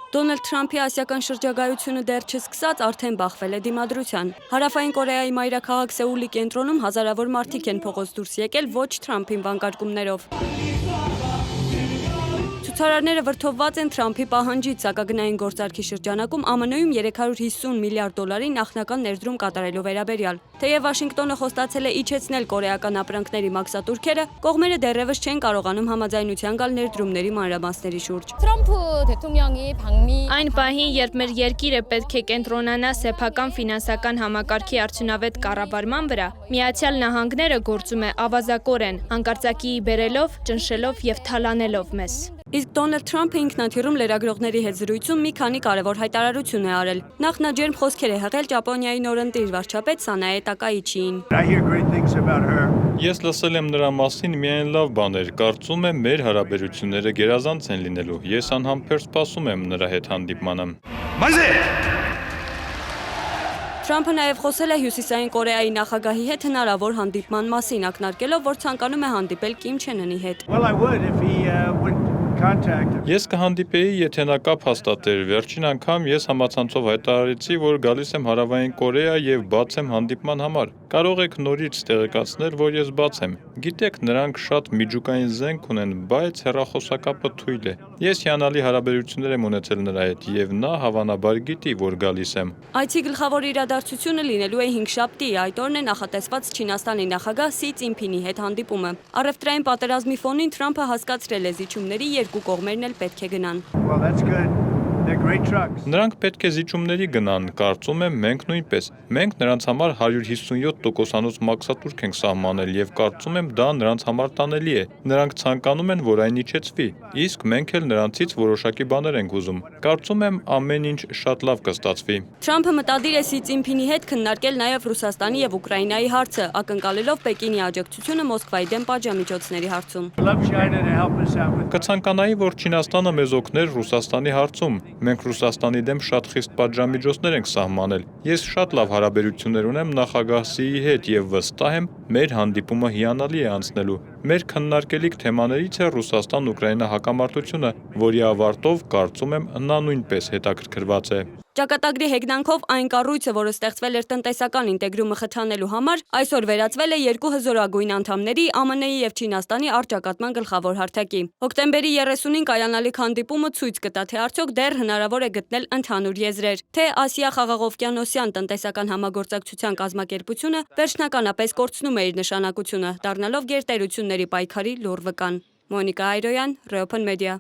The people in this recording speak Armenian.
Դոնալդ Թրամփի ասիական շրջագայությունը դեռ չսկսած արդեն բախվել է դիմադրության։ Հարավային Կորեայի մայրաքաղաք Սեուլի կենտրոնում հազարավոր մարդիկ են փողոց դուրս եկել ոչ Թրամփին վանկարկումներով։ Ցուցարարները վրդովված են Թրամփի պահանջից սակագնային գործարքի շրջանակում ԱՄՆ-ում 350 միլիարդ դոլարի նախնական ներդրում կատարելու վերաբերյալ։ Թեև Վաշինգտոնը խոստացել է իջեցնել կորեական ապրանքների մաքսատուրքերը, կողմերը դեռևս չեն կարողանում համաձայնության գալ ներդրումների մանրամասների շուրջ։ Այն պահին, երբ մեր երկիրը պետք է կենտրոնանա սեփական ֆինանսական համակարգի արդյունավետ կառավարման վրա, Միացյալ Նահանգները գործում է ավազակորեն, հանկարծակիի բերելով, ճնշելով եւ թալանելով մեզ։ Իսկ Դոնալդ Թրամփը ինքնաթիռում լրագրողների հետ զրույցում մի քանի կարևոր հայտարարություն է արել։ Նախ նա ջերմ խոսքեր է հղել Ճապոնիայի նորընտիր վարչապետ Սանաե Տակաիչիին։ Ես լսել եմ նրա մասին միայն լավ բաներ, կարծում եմ մեր հարաբերությունները գերազանց են լինելու։ Ես անհամբեր սպասում եմ նրա հետ հանդիպմանը։ Թրամփը նաև խոսել է Հյուսիսային Կորեայի նախագահի հետ հնարավոր հանդիպման մասին, ակնարկելով, որ ցանկանում է հանդիպել Կիմ Չեն Ընի հետ։ Ես կհանդիպեի, եթե նա կապ հաստատեր։ Վերջին անգամ ես համացանցով հայտարարեցի, որ գալիս եմ Հարավային Կորեա եւ բաց եմ հանդիպման համար։ Կարող եք նորից տեղեկացնել, որ ես բաց եմ։ Գիտեք, նրանք շատ միջուկային զենք ունեն, բայց հեռախոսակապը թույլ է։ Ես հիանալի հարաբերություններ եմ ունեցել նրա հետ եւ նա հավանաբար գիտի, որ գալիս եմ։ Այցի գլխավոր իրադարձությունը լինելու է հինգշաբթի, այդ օրն է նախատեսված Չինաստանի նախագահ Սի Ծինփինի հետ հանդիպումը։ Առևտրային պատերազմի ֆոնին Թրամփը հասկացրել է զիջումների երկու կողմերն էլ պետք է գնան։ Նրանք պետք է զիջումների գնան, կարծում եմ մենք նույնպես։ Մենք նրանց համար 157%-անոց մաքսատուրք ենք սահմանել եւ կարծում եմ դա նրանց համար տանելի է։ Նրանք ցանկանում են, որ այն իջեցվի, իսկ մենք էլ նրանցից որոշակի բաներ ենք ուզում։ Կարծում եմ ամեն ինչ շատ լավ կստացվի։ Թրամփը մտադիր է Սի Ծինփինի հետ քննարկել նաև Ռուսաստանի եւ Ուկրաինայի հարցը, ակնկալելով Պեկինի աջակցությունը Մոսկվայի դեմ պատժամիջոցների հարցում։ Կցանկանայի, որ Չինաստանը մեզ օգներ Ռուսաստանի հարցում։ Մենք Ռուսաստանի դեմ շատ խիստ պատժամիջոցներ ենք սահմանել։ Ես շատ լավ հարաբերություններ ունեմ նախագահ Սիի հետ եւ վստահ եմ, մեր հանդիպումը հիանալի է անցնելու։ Մեր քննարկելիք թեմաներից է Ռուսաստան-Ուկրաինա հակամարտությունը, որի ավարտով կարծում եմ նա նույնպես հետաքրքրված է։ Ճակատագրի հեգնանքով այն կառույցը, որը ստեղծվել էր տնտեսական ինտեգրումը խթանելու համար, այսօր վերածվել է երկու հզորագույն անդամների ԱՄՆ-ի եւ Չինաստանի առճակատման գլխավոր հարթակի։ Հոկտեմբերի 30-ին կայանալիք հանդիպումը ցույց կտա, թե արդյոք դեռ հնարավոր է գտնել ընդհանուր եզրեր, թե Ասիա-Խաղաղօվկիանոսյան տնտեսական համագործակցության կազմակերպությունը վերջնականապես կորցնում է իր նշանակությունը, դառնալով գերտերությունների պայքարի լուռ վկան։ Մոնիկա Այրոյան, Reopen Media։